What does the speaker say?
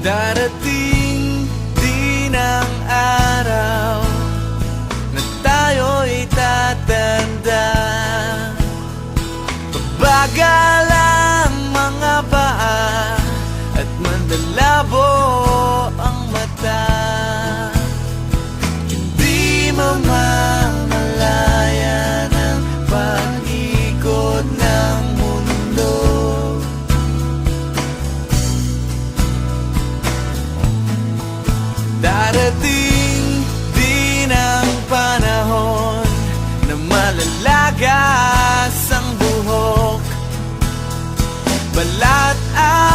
Darating din ang araw na tayo'y tatanda. Bagal ang mga paa at mandalabo ang mata. Hindi mamamalayan ang pag-ikot ng mundo. Darating din ang panahon na malalagas ang buhok, balat at